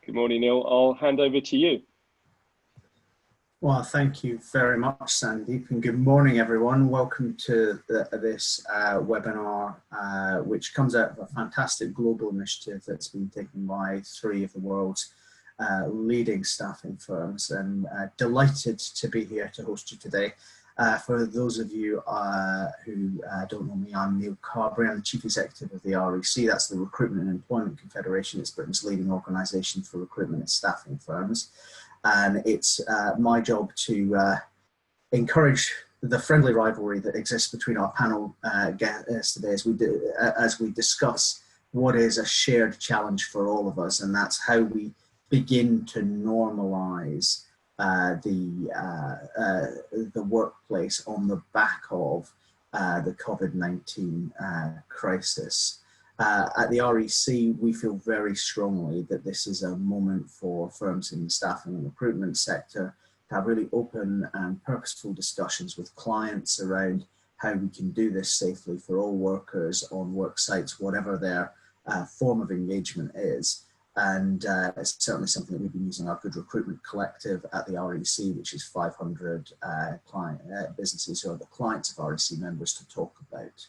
Good morning, Neil. I'll hand over to you. Well, thank you very much, Sandeep, and good morning, everyone. Welcome to this webinar, which comes out of a fantastic global initiative that's been taken by three of the world's leading staffing firms, and delighted to be here to host you today. For those of you who don't know me, I'm Neil Carberry. I'm the Chief Executive of the REC. That's the Recruitment and Employment Confederation. It's Britain's leading organisation for recruitment and staffing firms. And it's my job to encourage the friendly rivalry that exists between our panel guests today as we discuss what is a shared challenge for all of us, and that's how we begin to normalise the workplace on the back of the COVID-19 crisis. At the REC, we feel very strongly that this is a moment for firms in the staffing and recruitment sector to have really open and purposeful discussions with clients around how we can do this safely for all workers on work sites, whatever their form of engagement is. And it's certainly something that we've been using our Good Recruitment Collective at the REC, which is 500 businesses who are the clients of REC members, to talk about.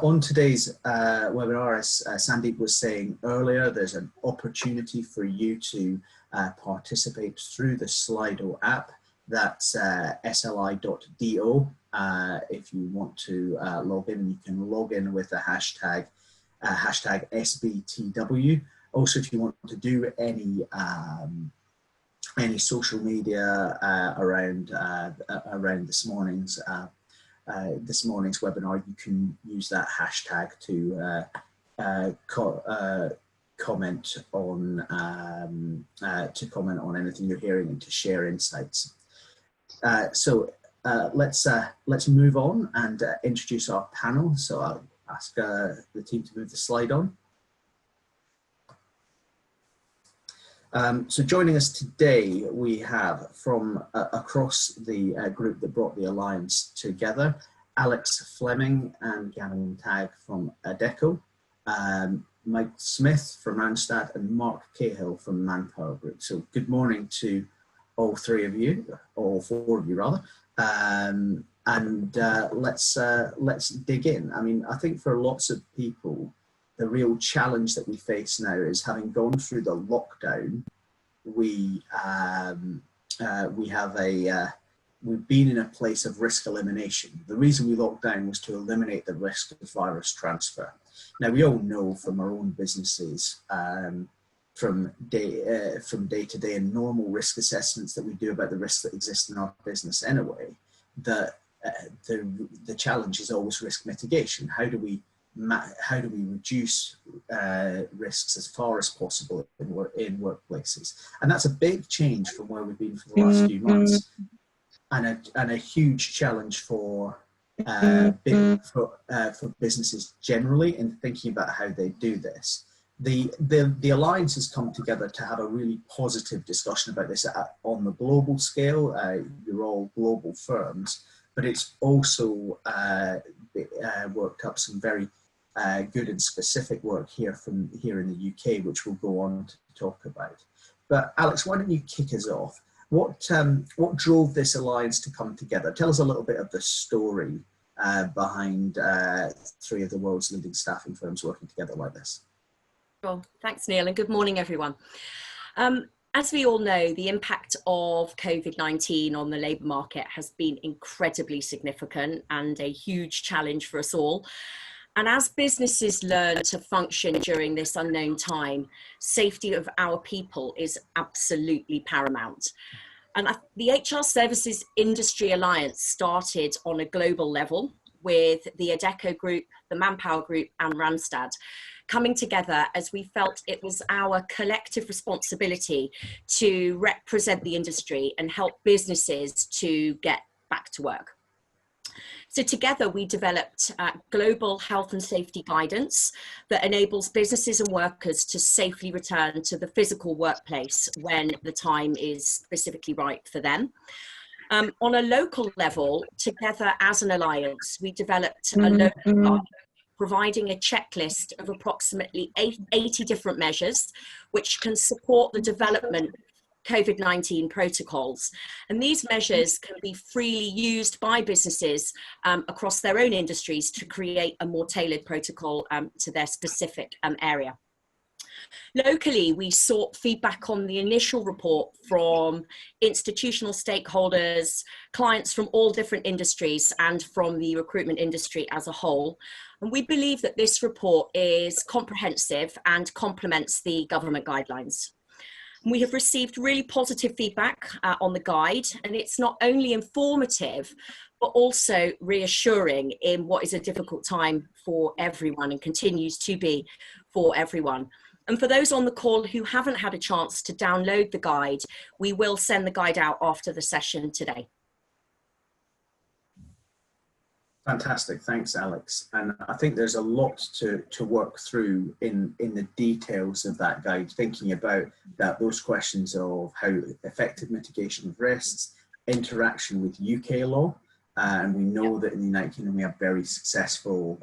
On today's webinar, as Sandeep was saying earlier, there's an opportunity for you to participate through the Slido app. That's sli.do. If you want to log in, you can log in with the hashtag SBTW. Also, if you want to do any social media around this morning's webinar, you can use that hashtag to comment on anything you're hearing and to share insights. Let's move on and introduce our panel. So I'll ask the team to move the slide on. So joining us today, we have from across the group that brought the Alliance together, Alex Fleming and Gavin Tagg from Adecco, Mike Smith from Randstad, and Mark Cahill from Manpower Group. So good morning to all three of you, all four of you rather. Let's dig in. I mean, I think for lots of people, the real challenge that we face now is, having gone through the lockdown, we've been in a place of risk elimination. The reason we locked down was to eliminate the risk of virus transfer. Now, we all know from our own businesses, from day to day and normal risk assessments that we do about the risks that exist in our business anyway, that the challenge is always risk mitigation. How do we reduce risks as far as possible in workplaces? And that's a big change from where we've been for the last few months, and a huge challenge for businesses generally in thinking about how they do this. The Alliance has come together to have a really positive discussion about this on the global scale. You're all global firms, but it's also worked up some very good and specific work here in the UK, which we'll go on to talk about. But Alex, why don't you kick us off? What drove this Alliance to come together? Tell us a little bit of the story behind three of the world's leading staffing firms working together like this. Well, thanks, Neil, and good morning, everyone. As we all know, the impact of COVID-19 on the labour market has been incredibly significant and a huge challenge for us all. And as businesses learn to function during this unknown time, safety of our people is absolutely paramount. And the HR Services Industry Alliance started on a global level with the Adecco Group, the Manpower Group, and Randstad coming together as we felt it was our collective responsibility to represent the industry and help businesses to get back to work. So together we developed global health and safety guidance that enables businesses and workers to safely return to the physical workplace when the time is specifically right for them. On a local level, together as an alliance, we developed a local providing a checklist of approximately 80 different measures which can support the development of COVID-19 protocols. And these measures can be freely used by businesses across their own industries to create a more tailored protocol to their specific area. Locally, we sought feedback on the initial report from institutional stakeholders, clients from all different industries, and from the recruitment industry as a whole. And we believe that this report is comprehensive and complements the government guidelines. We have received really positive feedback on the guide, and it's not only informative, but also reassuring in what is a difficult time for everyone and continues to be for everyone. And for those on the call who haven't had a chance to download the guide, we will send the guide out after the session today. Fantastic, thanks Alex. And I think there's a lot to work through in the details of that guide, thinking about those questions of how effective mitigation of risks, interaction with UK law, and we know that in the United Kingdom we have a very successful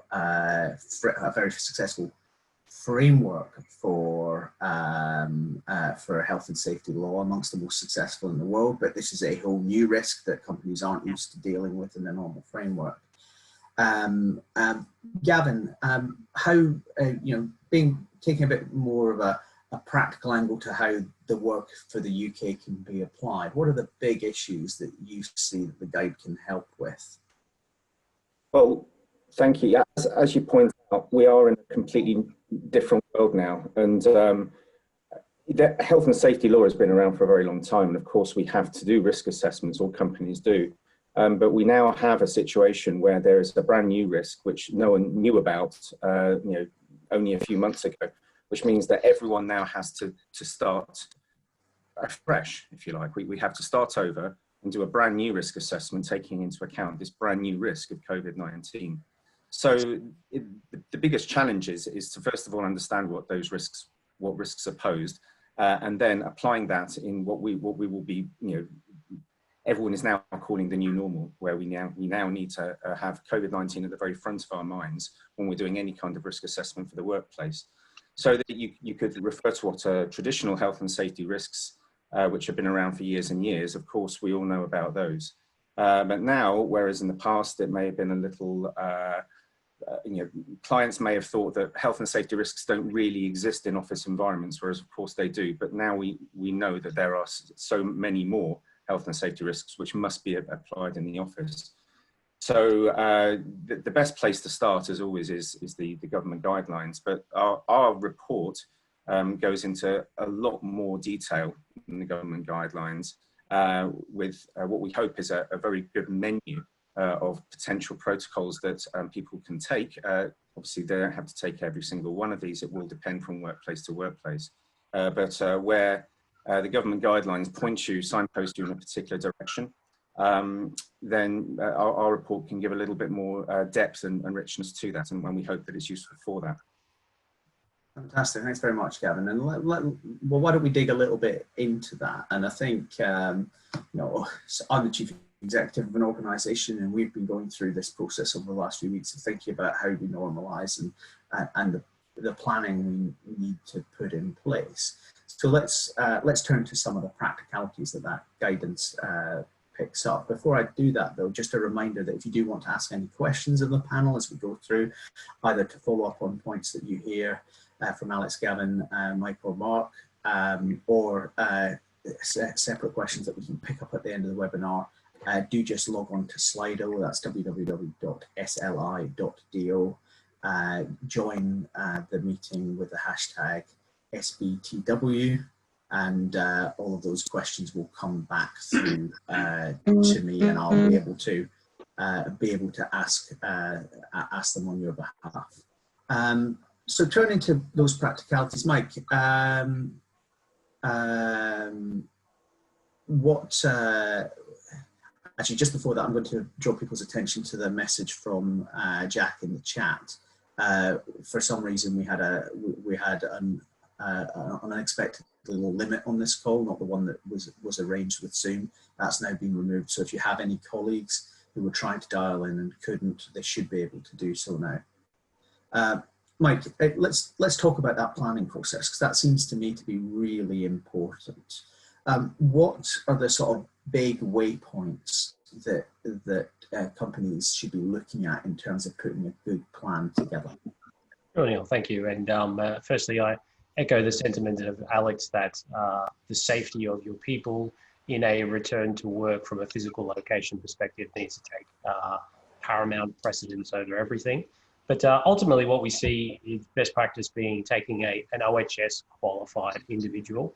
framework for health and safety law, amongst the most successful in the world, but this is a whole new risk that companies aren't used to dealing with in the normal framework. Gavin, how, taking a bit more of a practical angle to how the work for the UK can be applied, what are the big issues that you see that the guide can help with? Well, thank you. As you point out, we are in a completely different world now, and the health and safety law has been around for a very long time, and of course we have to do risk assessments, all companies do, but we now have a situation where there is a brand new risk which no one knew about only a few months ago, which means that everyone now has to start afresh, if you like. We have to start over and do a brand new risk assessment, taking into account this brand new risk of COVID-19. So the biggest challenge is to first of all understand what risks are posed, and then applying that in what we will be, everyone is now calling the new normal, where we now need to have COVID-19 at the very front of our minds when we're doing any kind of risk assessment for the workplace. So that you could refer to what are traditional health and safety risks, which have been around for years and years. Of course, we all know about those. But now, whereas in the past it may have been a little, clients may have thought that health and safety risks don't really exist in office environments, whereas of course they do. But now we know that there are so many more health and safety risks which must be applied in the office. So the best place to start, as always, is the government guidelines. But our report goes into a lot more detail than the government guidelines, with what we hope is a very good menu of potential protocols that people can take. Obviously, they don't have to take every single one of these. It will depend from workplace to workplace. But where the government guidelines point you, signpost you in a particular direction, then our report can give a little bit more depth and richness to that, and when we hope that it's useful for that. Fantastic, thanks very much, Gavin. And well, why don't we dig a little bit into that? And I think, I'm the chief executive of an organisation, and we've been going through this process over the last few weeks of thinking about how we normalise and the planning we need to put in place. So let's turn to some of the practicalities that guidance picks up. Before I do that though, just a reminder that if you do want to ask any questions of the panel as we go through, either to follow up on points that you hear from Alex, Gavin, Mike or Mark, or separate questions that we can pick up at the end of the webinar, do just log on to Slido, that's www.sli.do, join the meeting with the hashtag SBTW, and all of those questions will come back through to me, and I'll be able to ask them on your behalf. So turning to those practicalities, Mike, actually, just before that, I'm going to draw people's attention to the message from Jack in the chat. For some reason, we had an unexpected little limit on this call, not the one that was arranged with Zoom. That's now been removed. So if you have any colleagues who were trying to dial in and couldn't, they should be able to do so now. Mike, let's talk about that planning process, because that seems to me to be really important. What are the sort of big waypoints that companies should be looking at in terms of putting a good plan together? Sure, Neil, thank you. And firstly, I echo the sentiment of Alex that the safety of your people in a return to work from a physical location perspective needs to take paramount precedence over everything. But ultimately what we see is best practice being taking an OHS qualified individual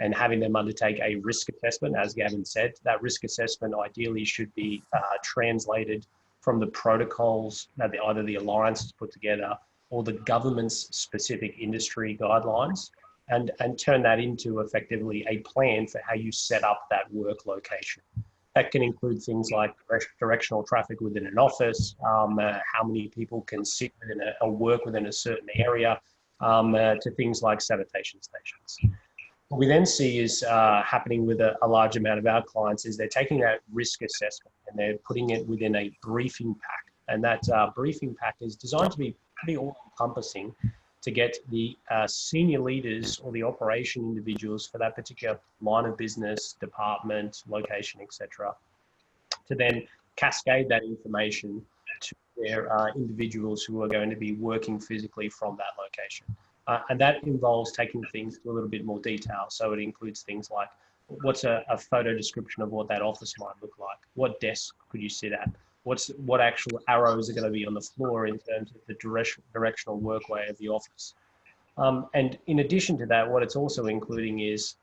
and having them undertake a risk assessment. As Gavin said, that risk assessment ideally should be translated from the protocols that either the Alliance has put together or the government's specific industry guidelines, and turn that into effectively a plan for how you set up that work location. That can include things like directional traffic within an office, how many people can sit within or work within a certain area, to things like sanitation stations. What we then see is happening with a large amount of our clients is they're taking that risk assessment and they're putting it within a briefing pack. And that briefing pack is designed to be pretty all-encompassing to get the senior leaders or the operation individuals for that particular line of business, department, location, etc., to then cascade that information to their individuals who are going to be working physically from that location. And that involves taking things to a little bit more detail. So it includes things like, what's a photo description of what that office might look like? What desk could you sit at? What actual arrows are going to be on the floor in terms of the directional workway of the office? And in addition to that, what it's also including is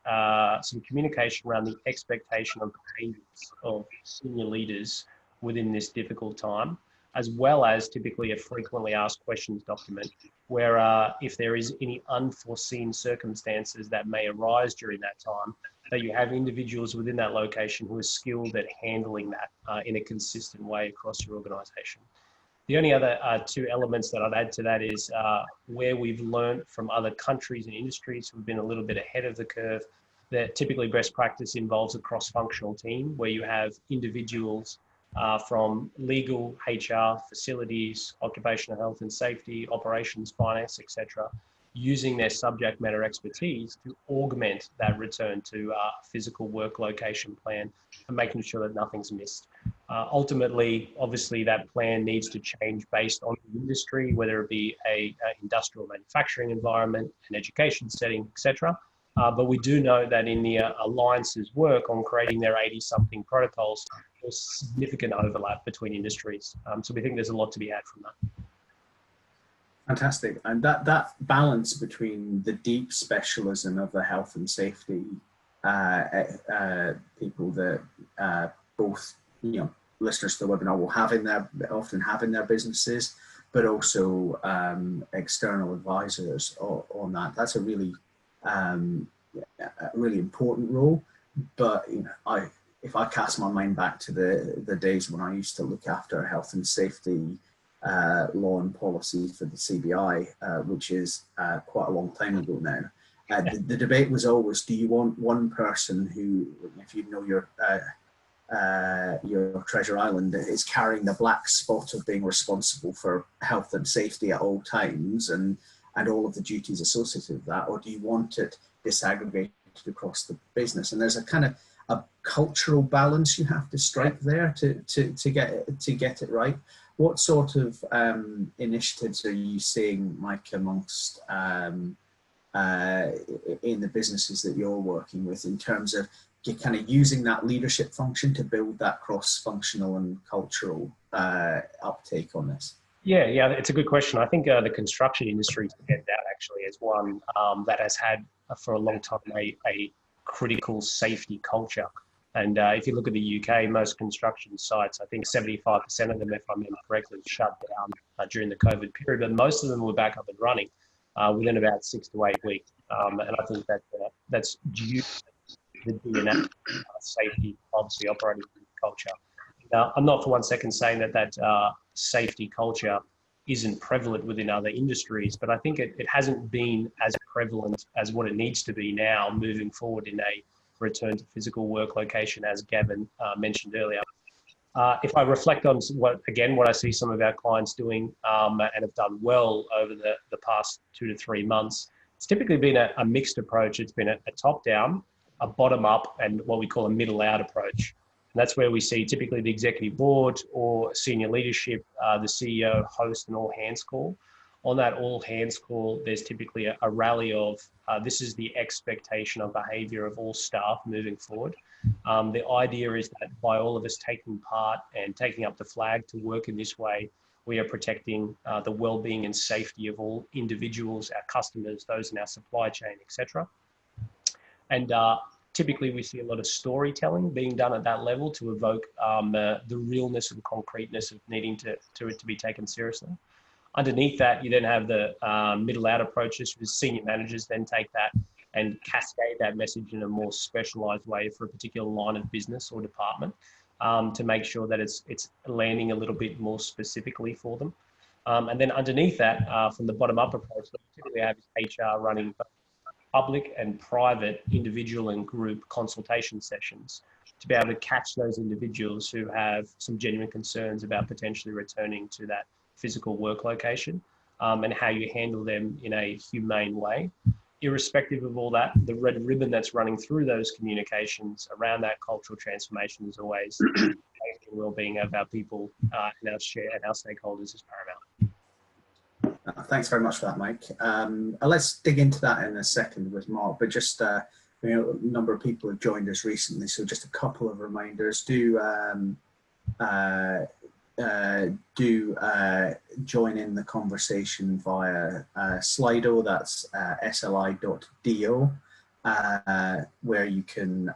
some communication around the expectation of behaviours of senior leaders within this difficult time, as well as typically a frequently asked questions document where if there is any unforeseen circumstances that may arise during that time, that you have individuals within that location who are skilled at handling that in a consistent way across your organisation. The only other two elements that I'd add to that is where we've learned from other countries and industries who've been a little bit ahead of the curve, that typically best practice involves a cross-functional team where you have individuals from legal, HR, facilities, occupational health and safety, operations, finance, etc., using their subject matter expertise to augment that return to physical work location plan and making sure that nothing's missed. Ultimately, obviously, that plan needs to change based on the industry, whether it be a industrial manufacturing environment, an education setting, etc. But we do know that in the Alliance's work on creating their 80-something protocols, there's significant overlap between industries. So we think there's a lot to be had from that. Fantastic. And that balance between the deep specialism of the health and safety people that both, listeners to the webinar will often have in their businesses, but also external advisors on that. That's a really important role. But if I cast my mind back to the days when I used to look after health and safety law and policy for the CBI, which is quite a long time ago now. The debate was always, do you want one person who, if you know your Treasure Island, is carrying the black spot of being responsible for health and safety at all times and all of the duties associated with that, or do you want it disaggregated across the business? And there's a kind of a cultural balance you have to strike there to get it right. What sort of initiatives are you seeing, Mike, amongst in the businesses that you're working with in terms of kind of using that leadership function to build that cross-functional and cultural uptake on this? Yeah, it's a good question. I think the construction industry stands out actually as one that has had for a long time a critical safety culture. And if you look at the UK, most construction sites, I think 75% of them, if I remember correctly, shut down during the COVID period, but most of them were back up and running within about 6 to 8 weeks. And I think that that's due to the DNA safety, obviously operating culture. Now, I'm not for one second saying that safety culture isn't prevalent within other industries, but I think it hasn't been as prevalent as what it needs to be now moving forward in a return to physical work location, as Gavin mentioned earlier. If I reflect on what I see some of our clients doing and have done well over the past 2 to 3 months, it's typically been a mixed approach. It's been a top-down, a bottom-up, and what we call a middle-out approach. And that's where we see typically the executive board or senior leadership, the CEO host an all-hands call. On that all-hands call, there's typically a rally of this is the expectation of behaviour of all staff moving forward. The idea is that by all of us taking part and taking up the flag to work in this way, we are protecting the well-being and safety of all individuals, our customers, those in our supply chain, etc. And typically we see a lot of storytelling being done at that level to evoke the realness and concreteness of needing to it to be taken seriously. Underneath that, you then have the middle-out approaches, with senior managers then take that and cascade that message in a more specialised way for a particular line of business or department to make sure that it's landing a little bit more specifically for them. And then underneath that, from the bottom-up approach, that we typically have is HR running public and private, individual and group consultation sessions to be able to catch those individuals who have some genuine concerns about potentially returning to that physical work location, and how you handle them in a humane way. Irrespective of all that, the red ribbon that's running through those communications around that cultural transformation is always the safety and well-being of our people and our stakeholders is paramount. Thanks very much for that, Mike. Let's dig into that in a second with Mark, but just a number of people have joined us recently, so just a couple of reminders. Do join in the conversation via Slido, that's sli.do, where you can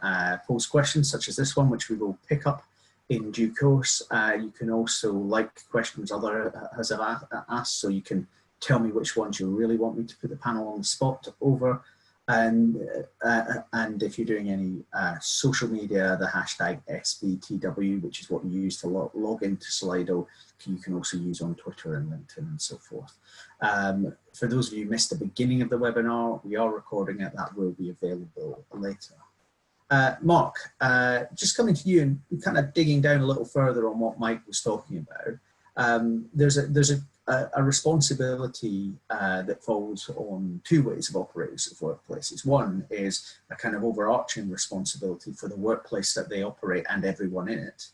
pose questions such as this one, which we will pick up in due course. You can also like questions others have asked, so you can tell me which ones you really want me to put the panel on the spot over. And if you're doing any social media, the hashtag SBTW, which is what you use to log into Slido, you can also use on Twitter and LinkedIn and so forth. For those of you who missed the beginning of the webinar, we are recording it. That will be available later. Mark, just coming to you and kind of digging down a little further on what Mike was talking about. There's a responsibility that falls on two ways of operating of workplaces. One is a kind of overarching responsibility for the workplace that they operate and everyone in it,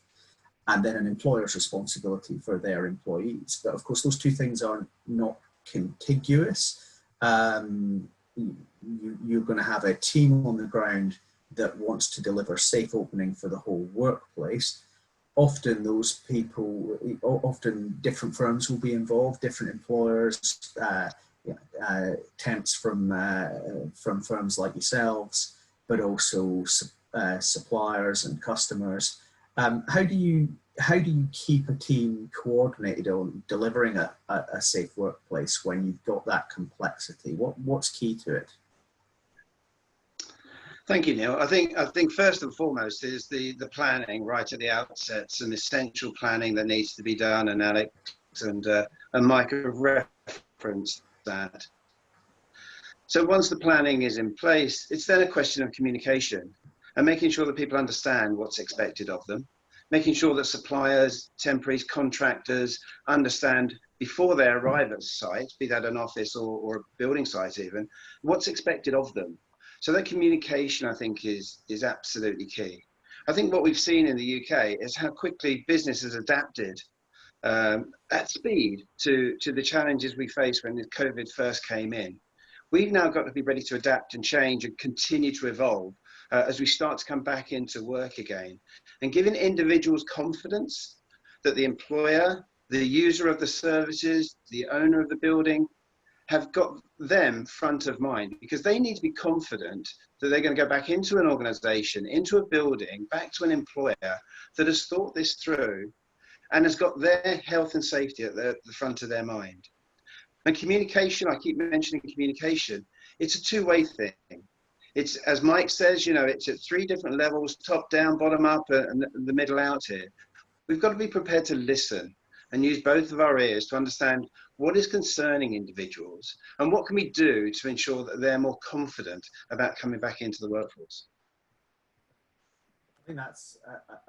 and then an employer's responsibility for their employees. But of course, those two things are not contiguous. You're going to have a team on the ground that wants to deliver safe opening for the whole workplace. Often those people, often different firms will be involved, different employers, temps from firms like yourselves, but also suppliers and customers. How do you keep a team coordinated on delivering a safe workplace when you've got that complexity? What's key to it? Thank you, Neil. I think first and foremost is the planning right at the outset, some essential planning that needs to be done, and Alex and Mike have referenced that. So once the planning is in place, it's then a question of communication and making sure that people understand what's expected of them, making sure that suppliers, temporaries, contractors understand before they arrive at site, be that an office or a building site even, what's expected of them. So that communication, I think, is absolutely key. I think what we've seen in the UK is how quickly business has adapted at speed to the challenges we faced when COVID first came in. We've now got to be ready to adapt and change and continue to evolve as we start to come back into work again. And giving individuals confidence that the employer, the user of the services, the owner of the building, have got them front of mind, because they need to be confident that they're going to go back into an organization, into a building, back to an employer that has thought this through and has got their health and safety at the front of their mind. And communication, I keep mentioning communication, it's a two-way thing. It's, as Mike says, it's at three different levels, top down, bottom up, and the middle out here. We've got to be prepared to listen and use both of our ears to understand what is concerning individuals and what can we do to ensure that they're more confident about coming back into the workforce. think that's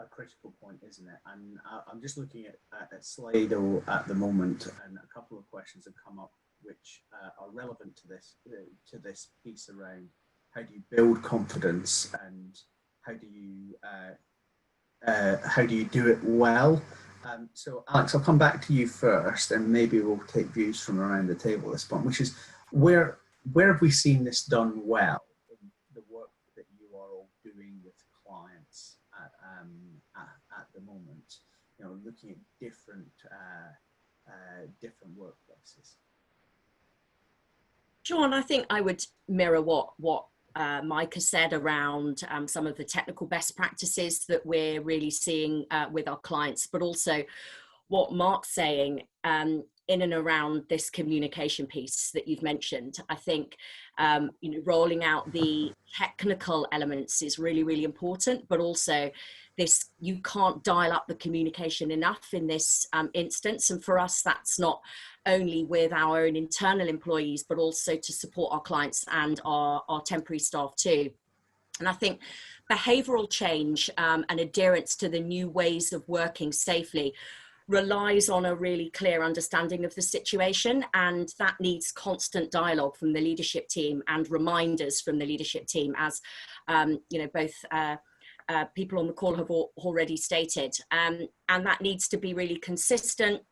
a critical point, isn't it? And I'm just looking at Slido at the moment, and a couple of questions have come up which are relevant to this piece around how do you build confidence and how do you do it well. So Alex, I'll come back to you first, and maybe we'll take views from around the table at this point, which is where have we seen this done well in the work that you are all doing with clients at the moment? You know, looking at different workplaces. John, I think I would mirror what Mike has said around some of the technical best practices that we're really seeing with our clients, but also what Mark's saying in and around this communication piece that you've mentioned. I think you know, rolling out the technical elements is really, really important, but also this, you can't dial up the communication enough in this instance. And for us, that's not only with our own internal employees, but also to support our clients and our temporary staff too. And I think behavioural change and adherence to the new ways of working safely relies on a really clear understanding of the situation, and that needs constant dialogue from the leadership team and reminders from the leadership team, as you know, both people on the call have already stated, and that needs to be really consistent,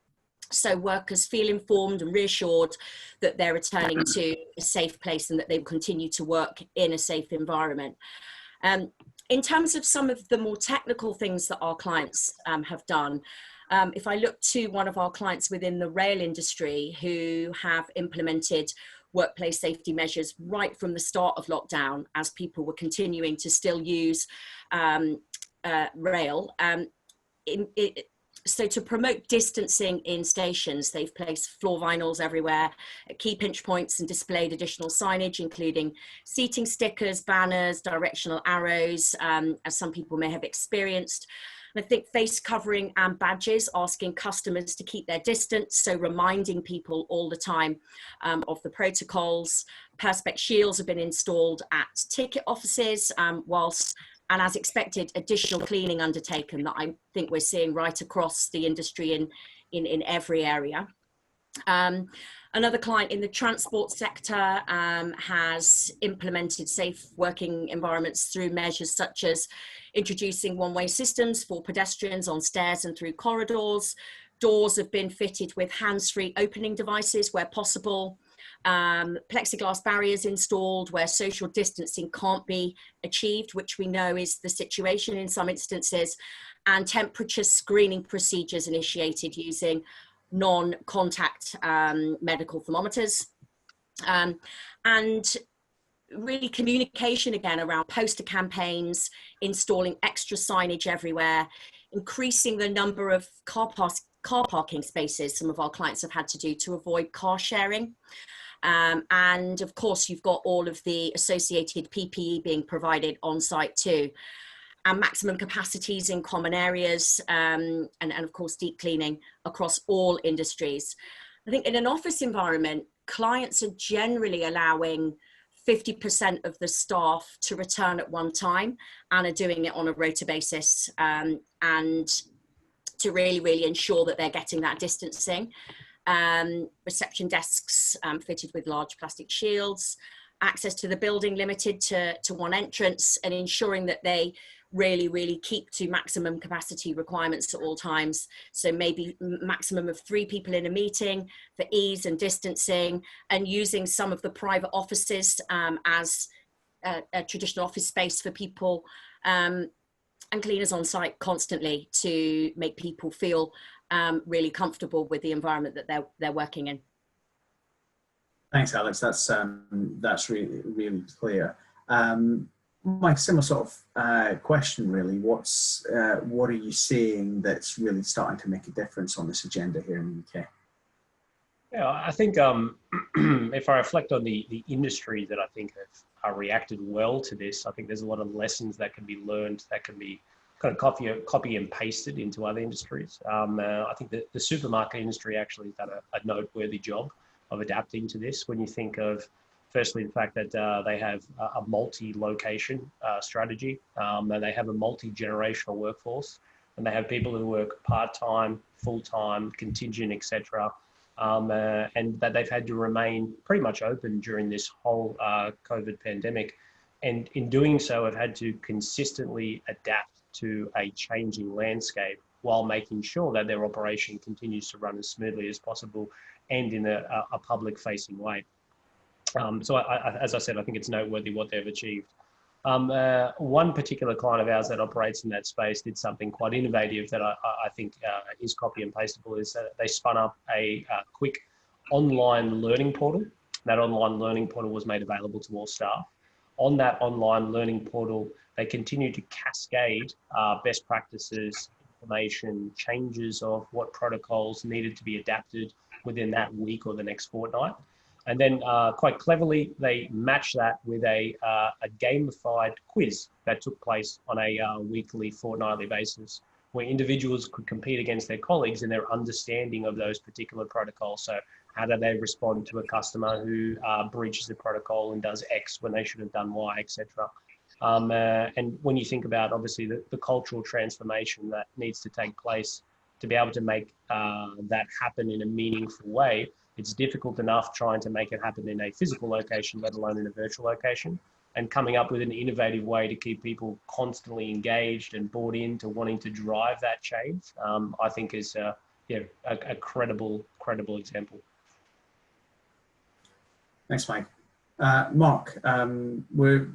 so workers feel informed and reassured that they're returning to a safe place and that they will continue to work in a safe environment. In terms of some of the more technical things that our clients have done, if I look to one of our clients within the rail industry who have implemented workplace safety measures right from the start of lockdown, as people were continuing to still use rail, so to promote distancing in stations, they've placed floor vinyls everywhere at key pinch points and displayed additional signage, including seating stickers, banners, directional arrows, as some people may have experienced. And I think face covering and badges, asking customers to keep their distance, so reminding people all the time of the protocols. Perspex shields have been installed at ticket offices, whilst, and as expected, additional cleaning undertaken that I think we're seeing right across the industry in every area. Another client in the transport sector has implemented safe working environments through measures such as introducing one-way systems for pedestrians on stairs and through corridors. Doors have been fitted with hands-free opening devices where possible. Plexiglass barriers installed where social distancing can't be achieved, which we know is the situation in some instances, and temperature screening procedures initiated using non-contact medical thermometers. And really communication again around poster campaigns, installing extra signage everywhere, increasing the number of car parking spaces some of our clients have had to do to avoid car sharing. And of course, you've got all of the associated PPE being provided on site too, and maximum capacities in common areas, and of course, deep cleaning across all industries. I think in an office environment, clients are generally allowing 50% of the staff to return at one time and are doing it on a rota basis, and to really ensure that they're getting that distancing. Reception desks fitted with large plastic shields, access to the building limited to one entrance, and ensuring that they really keep to maximum capacity requirements at all times. So maybe maximum of 3 people in a meeting for ease and distancing, and using some of the private offices as a traditional office space for people, and cleaners on site constantly to make people feel really comfortable with the environment that they're working in. Thanks, Alex. That's really clear. Mike, similar sort of question really. What are you seeing that's really starting to make a difference on this agenda here in the UK? Yeah, I think if I reflect on the industry that I think have reacted well to this, I think there's a lot of lessons that can be learned that can be kind of copy and pasted into other industries. I think that the supermarket industry actually has done a noteworthy job of adapting to this. When you think of Firstly, the fact that they have a multi-location strategy, and they have a multi-generational workforce, and they have people who work part-time, full-time, contingent, etc., and that they've had to remain pretty much open during this whole COVID pandemic. And in doing so, have had to consistently adapt to a changing landscape while making sure that their operation continues to run as smoothly as possible and in a public-facing way. So as I said, I think it's noteworthy what they've achieved. One particular client of ours that operates in that space did something quite innovative that I think is copy and pasteable, is that they spun up a quick online learning portal. That online learning portal was made available to all staff. On that online learning portal, they continue to cascade best practices, information, changes of what protocols needed to be adapted within that week or the next fortnight. And then quite cleverly, they match that with a gamified quiz that took place on a weekly, fortnightly basis, where individuals could compete against their colleagues in their understanding of those particular protocols. So how do they respond to a customer who breaches the protocol and does X when they should have done Y, etc. And when you think about, obviously, the cultural transformation that needs to take place to be able to make that happen in a meaningful way, it's difficult enough trying to make it happen in a physical location, let alone in a virtual location. And coming up with an innovative way to keep people constantly engaged and bought into wanting to drive that change, I think is a credible example. Thanks, Mike. Mark, we're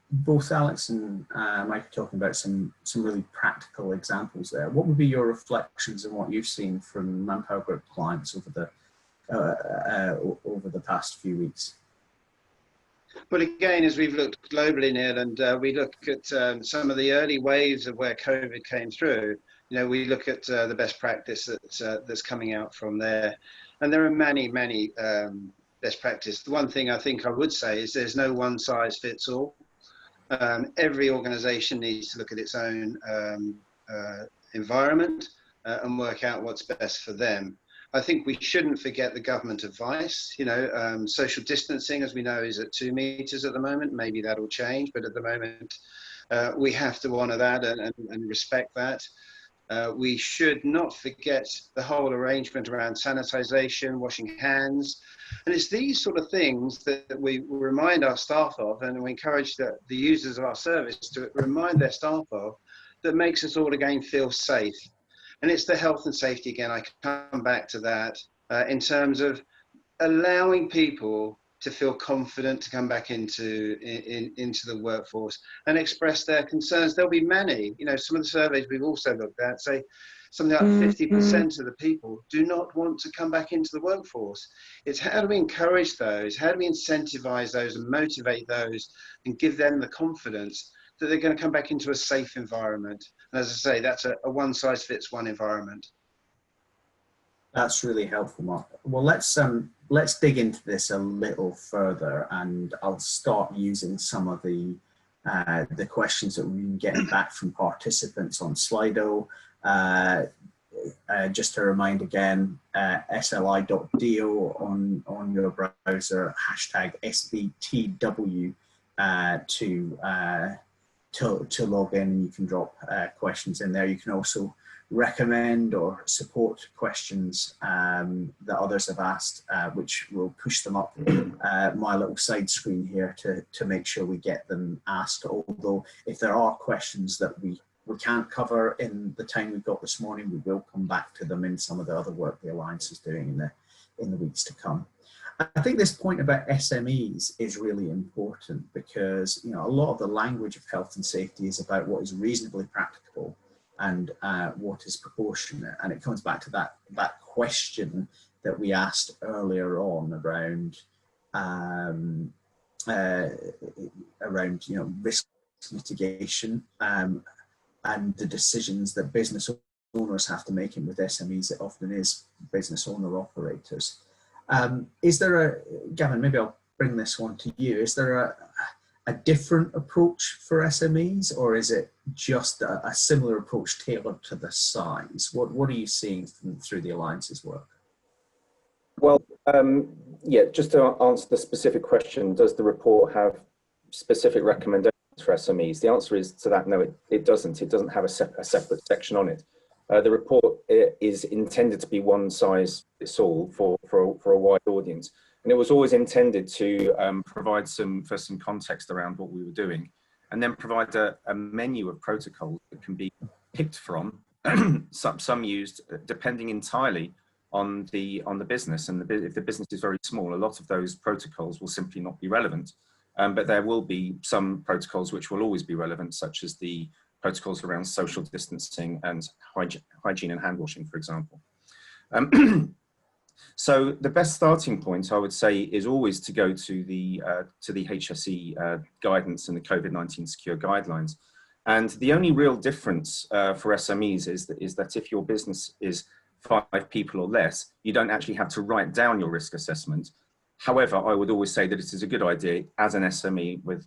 both Alex and Mike are talking about some really practical examples there. What would be your reflections on what you've seen from Manpower Group clients over the past few weeks? Well, again, as we've looked globally, Neil, and we look at some of the early waves of where COVID came through, we look at the best practice that's coming out from there. And there are many best practice. The one thing I think I would say is there's no one size fits all. Every organization needs to look at its own environment and work out what's best for them. I think we shouldn't forget the government advice. Social distancing, as we know, is at 2 meters at the moment. Maybe that'll change, but at the moment, we have to honor that and respect that. We should not forget the whole arrangement around sanitization, washing hands. And it's these sort of things that we remind our staff of, and we encourage the users of our service to remind their staff of, that makes us all again feel safe. And it's the health and safety, again, I come back to that, in terms of allowing people to feel confident to come back into the workforce and express their concerns. There'll be many, some of the surveys we've also looked at say something like 50% of the people do not want to come back into the workforce. It's how do we encourage those? How do we incentivize those and motivate those and give them the confidence that they're going to come back into a safe environment? And as I say, that's a one size fits one environment. That's really helpful, Mark. Well, let's dig into this a little further, and I'll start using some of the questions that we've been getting back from participants on Slido. Just to remind again, sli.do on your browser, hashtag SBTW to log in, and you can drop questions in there. You can also recommend or support questions that others have asked, which will push them up my little side screen here to make sure we get them asked. Although if there are questions that we can't cover in the time we've got this morning, we will come back to them in some of the other work the Alliance is doing in the weeks to come. I think this point about SMEs is really important because a lot of the language of health and safety is about what is reasonably practicable and what is proportionate, and it comes back to that question that we asked earlier on around risk mitigation and the decisions that business owners have to make. And with SMEs, it often is business owner operators. Is there Gavin, maybe I'll bring this one to you. Is there a different approach for SMEs, or is it just a similar approach tailored to the size? What are you seeing through the Alliance's work? Well, Yeah, just to answer the specific question, does the report have specific recommendations for SMEs? The answer is to that, no, it doesn't. It doesn't have a separate section on it. The report is intended to be one size fits all for a wide audience. And it was always intended to provide some context around what we were doing, and then provide a menu of protocols that can be picked from, some used depending entirely on the business. And if the business is very small, a lot of those protocols will simply not be relevant. But there will be some protocols which will always be relevant, such as the protocols around social distancing and hygiene and hand washing, for example. So the best starting point, I would say, is always to go to the HSE guidance and the COVID-19 secure guidelines. And the only real difference for SMEs is that if your business is 5 people or less, you don't actually have to write down your risk assessment. However, I would always say that it is a good idea as an SME with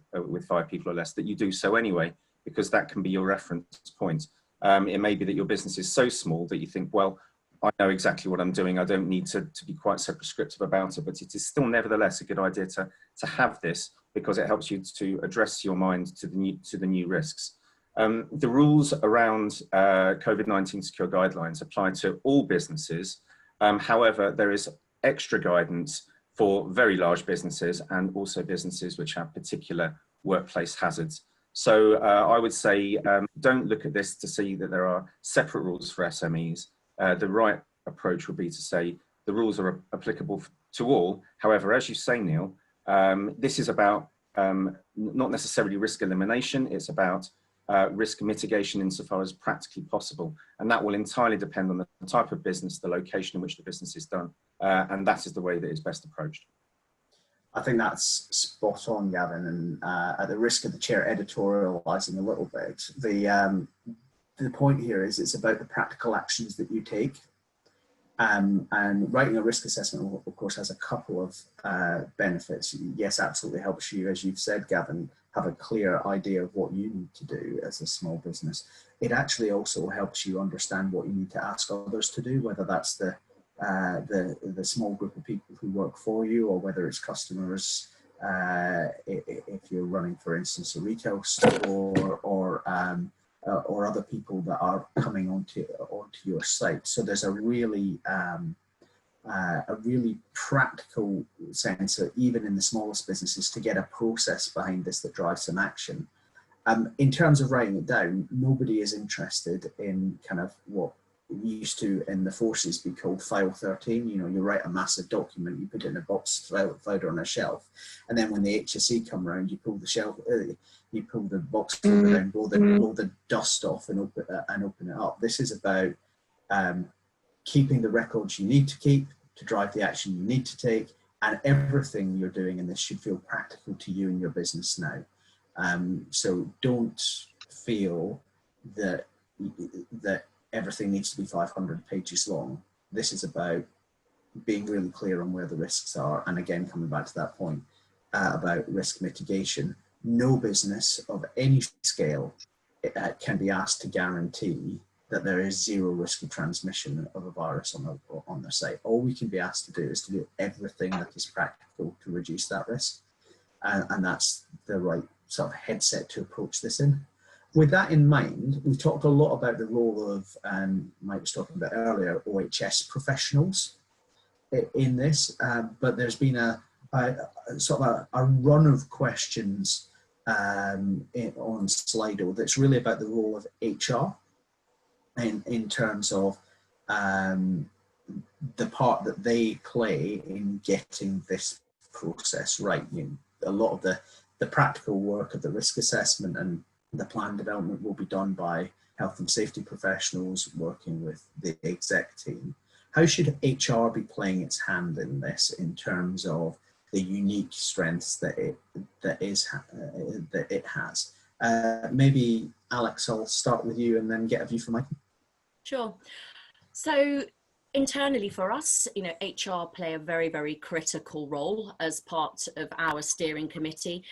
5 people or less that you do so anyway, because that can be your reference point. It may be that your business is so small that you think, well, I know exactly what I'm doing. I don't need to be quite so prescriptive about it, but it is still nevertheless a good idea to have this, because it helps you to address your mind to the new risks. The rules around COVID-19 secure guidelines apply to all businesses. However, there is extra guidance for very large businesses and also businesses which have particular workplace hazards. So I would say don't look at this to see that there are separate rules for SMEs. The right approach would be to say the rules are applicable to all. However, as you say, Neil, this is about not necessarily risk elimination, it's about risk mitigation insofar as practically possible. And that will entirely depend on the type of business, the location in which the business is done. And that is the way that is best approached. I think that's spot on, Gavin. And at the risk of the chair editorialising a little bit, the point here is it's about the practical actions that you take. And writing a risk assessment, of course, has a couple of benefits. Yes, absolutely helps you, as you've said, Gavin, have a clear idea of what you need to do as a small business. It actually also helps you understand what you need to ask others to do, whether that's the small group of people who work for you, or whether it's customers, if you're running, for instance, a retail store, or other people that are coming onto your site. So there's a really practical sense, even in the smallest businesses, to get a process behind this that drives some action. In terms of writing it down, nobody is interested in kind of what used to in the forces be called file 13. You know, you write a massive document, you put it in a box folder on a shelf, and then when the HSE come around, you pull the shelf, you pull the box folder down, blow the dust off, and open it up. This is about keeping the records you need to keep to drive the action you need to take, and everything you're doing in this should feel practical to you and your business now. So don't feel that everything needs to be 500 pages long. This is about being really clear on where the risks are. And again, coming back to that point about risk mitigation, no business of any scale can be asked to guarantee that there is zero risk of transmission of a virus on their site. All we can be asked to do is to do everything that is practical to reduce that risk. And that's the right sort of headset to approach this in. With that in mind, we've talked a lot about the role of, Mike was talking about earlier, OHS professionals in this, but there's been a sort of a run of questions on Slido that's really about the role of HR in terms of the part that they play in getting this process right. You know, a lot of the practical work of the risk assessment and the plan development will be done by health and safety professionals working with the exec team. How should HR be playing its hand in this in terms of the unique strengths that it has? Maybe Alex, I'll start with you and then get a view from Michael. Sure. So internally for us, you know, HR play a very, very critical role as part of our steering committee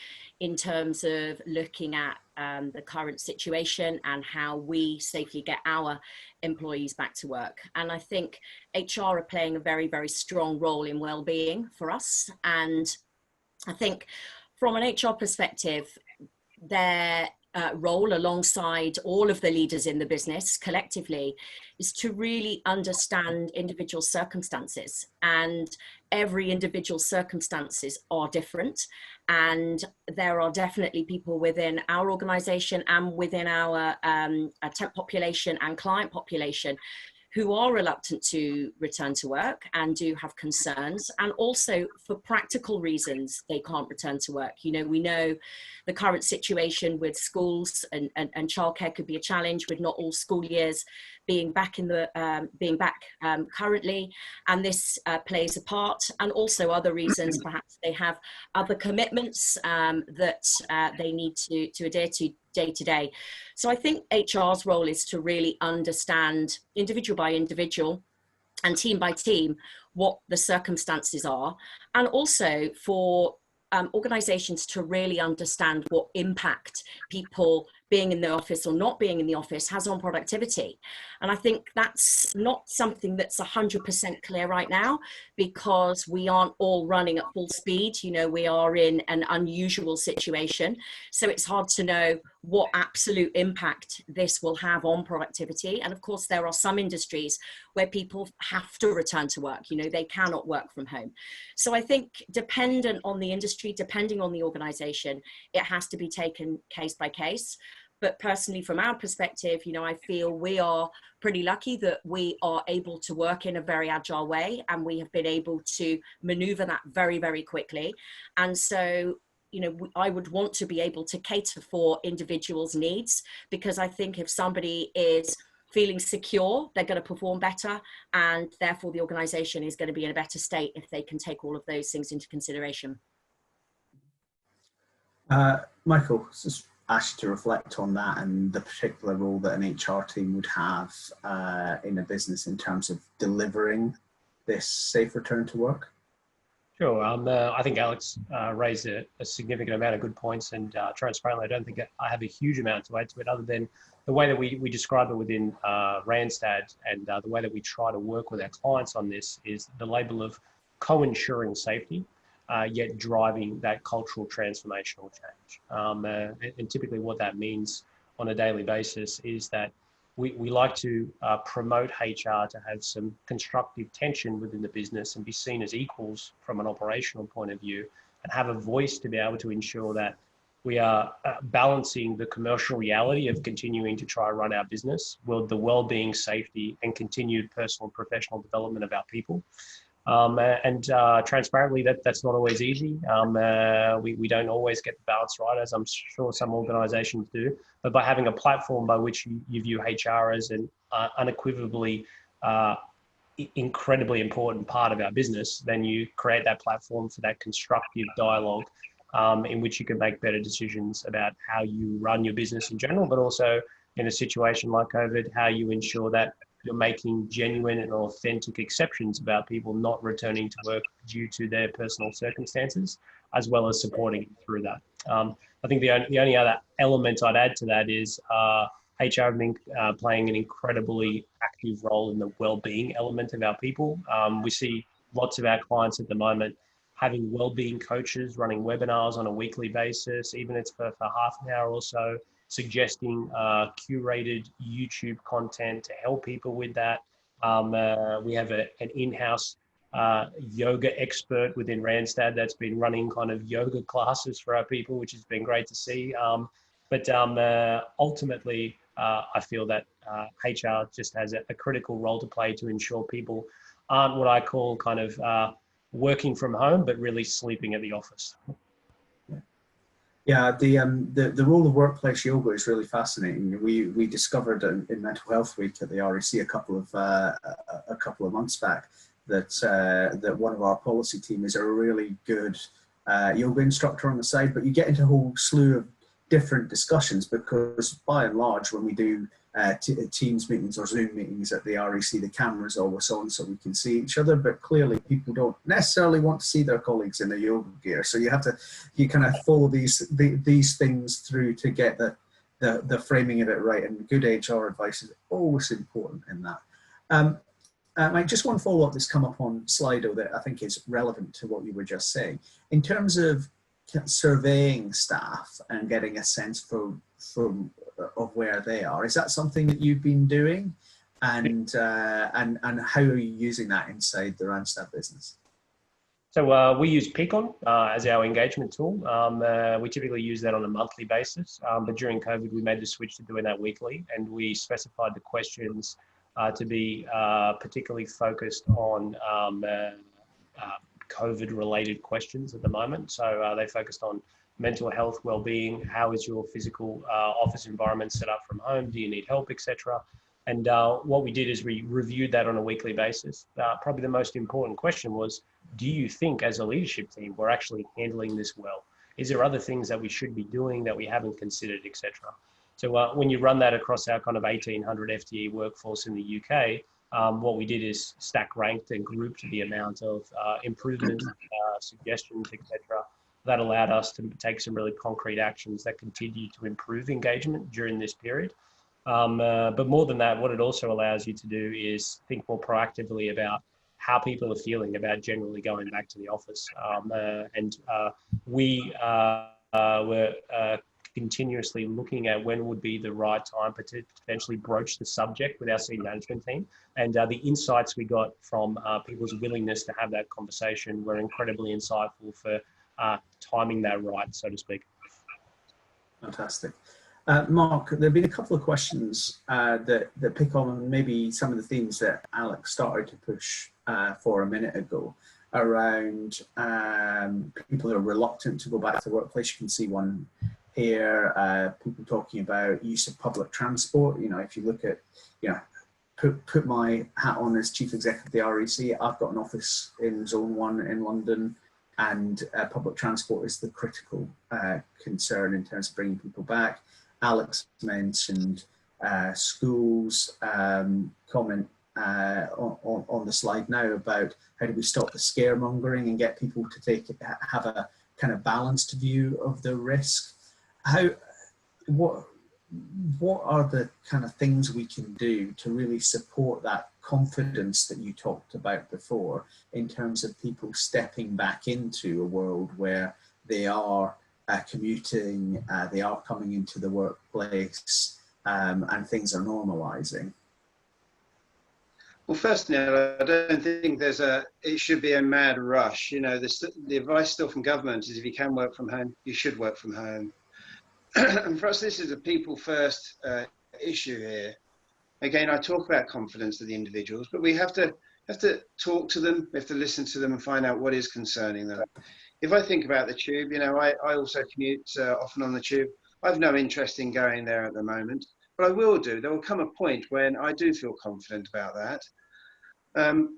in terms of looking at the current situation and how we safely get our employees back to work. And I think HR are playing a very, very strong role in well-being for us. And I think from an HR perspective, their role alongside all of the leaders in the business collectively is to really understand individual circumstances, and every individual circumstances are different, and there are definitely people within our organization and within our temp population and client population who are reluctant to return to work and do have concerns, and also for practical reasons they can't return to work. You know, we know the current situation with schools and childcare could be a challenge, with not all school years being back in the currently, and this plays a part, and also other reasons. Perhaps they have other commitments that they need to adhere to day to day. So I think HR's role is to really understand individual by individual and team by team what the circumstances are, and also for organizations to really understand what impact people being in the office or not being in the office has on productivity. And I think that's not something that's 100% clear right now, because we aren't all running at full speed. You know, we are in an unusual situation. So it's hard to know what absolute impact this will have on productivity. And of course, there are some industries where people have to return to work. You know, they cannot work from home. So I think dependent on the industry, depending on the organization, it has to be taken case by case. But personally, from our perspective, you know, I feel we are pretty lucky that we are able to work in a very agile way, and we have been able to maneuver that very, very quickly. And so, you know, I would want to be able to cater for individuals' needs, because I think if somebody is feeling secure, they're going to perform better, and therefore the organization is going to be in a better state if they can take all of those things into consideration. Michael, just asked you to reflect on that and the particular role that an HR team would have in a business in terms of delivering this safe return to work. Sure. I think Alex raised a significant amount of good points, and transparently, I don't think I have a huge amount to add to it, other than the way that we describe it within Randstad, and the way that we try to work with our clients on this is the label of co-ensuring safety, yet driving that cultural transformational change. And typically what that means on a daily basis is that we like to promote HR to have some constructive tension within the business and be seen as equals from an operational point of view, and have a voice to be able to ensure that we are balancing the commercial reality of continuing to try and run our business with the well-being, safety, and continued personal and professional development of our people. Transparently, that's not always easy. We don't always get the balance right, as I'm sure some organizations do. But by having a platform by which you view HR as an unequivocally incredibly important part of our business, then you create that platform for that constructive dialogue in which you can make better decisions about how you run your business in general, but also in a situation like COVID, how you ensure that you're making genuine and authentic exceptions about people not returning to work due to their personal circumstances, as well as supporting through that. I think the only other element I'd add to that is HR have been playing an incredibly active role in the well-being element of our people. We see lots of our clients at the moment having well-being coaches running webinars on a weekly basis, even if it's for half an hour or so, suggesting curated YouTube content to help people with that. We have an in-house yoga expert within Randstad that's been running kind of yoga classes for our people, which has been great to see. But ultimately, I feel that HR just has a critical role to play to ensure people aren't what I call kind of working from home, but really sleeping at the office. Yeah, the role of workplace yoga is really fascinating. We discovered in Mental Health Week at the REC a couple of months back that one of our policy team is a really good yoga instructor on the side, but you get into a whole slew of different discussions, because by and large, when we do Teams meetings or Zoom meetings at the REC, the camera's always on so we can see each other, but clearly people don't necessarily want to see their colleagues in their yoga gear. So you kind of follow these things through to get the framing of it right, and good HR advice is always important in that. Mike, just one follow-up that's come up on Slido that I think is relevant to what you were just saying. In terms of surveying staff and getting a sense of where they are, is that something that you've been doing? And how are you using that inside the Randstad business? So we use Peakon as our engagement tool. We typically use that on a monthly basis, but during COVID, we made the switch to doing that weekly, and we specified the questions to be particularly focused on COVID-related questions at the moment. So they focused on mental health, well-being, how is your physical office environment set up from home, do you need help, etc. And what we did is we reviewed that on a weekly basis. Probably the most important question was, do you think as a leadership team we're actually handling this well? Is there other things that we should be doing that we haven't considered, etc.? So when you run that across our kind of 1,800 FTE workforce in the UK, what we did is stack ranked and grouped the amount of improvements, suggestions, etc. That allowed us to take some really concrete actions that continue to improve engagement during this period. But more than that, what it also allows you to do is think more proactively about how people are feeling about generally going back to the office. We were continuously looking at when would be the right time to potentially broach the subject with our senior management team. And the insights we got from people's willingness to have that conversation were incredibly insightful for timing that right, so to speak. Fantastic. Mark, there have been a couple of questions that pick on maybe some of the themes that Alex started to push for a minute ago around people who are reluctant to go back to the workplace. You can see one here, people talking about use of public transport. You know, if you look at, you know, put my hat on as chief executive of the REC, I've got an office in Zone 1 in London, and public transport is the critical concern in terms of bringing people back. Alex mentioned schools, comment on the slide now about how do we stop the scaremongering and get people to have a kind of balanced view of the risk. What are the kind of things we can do to really support that confidence that you talked about before in terms of people stepping back into a world where they are commuting, they are coming into the workplace, and things are normalizing? Well, first, Neil, I don't think it should be a mad rush. You know, the advice still from government is if you can work from home, you should work from home. And for us, this is a people first issue here. Again, I talk about confidence of the individuals, but we have to talk to them, we have to listen to them and find out what is concerning them. If I think about the tube, you know, I also commute often on the tube. I have no interest in going there at the moment, but I will do. There will come a point when I do feel confident about that.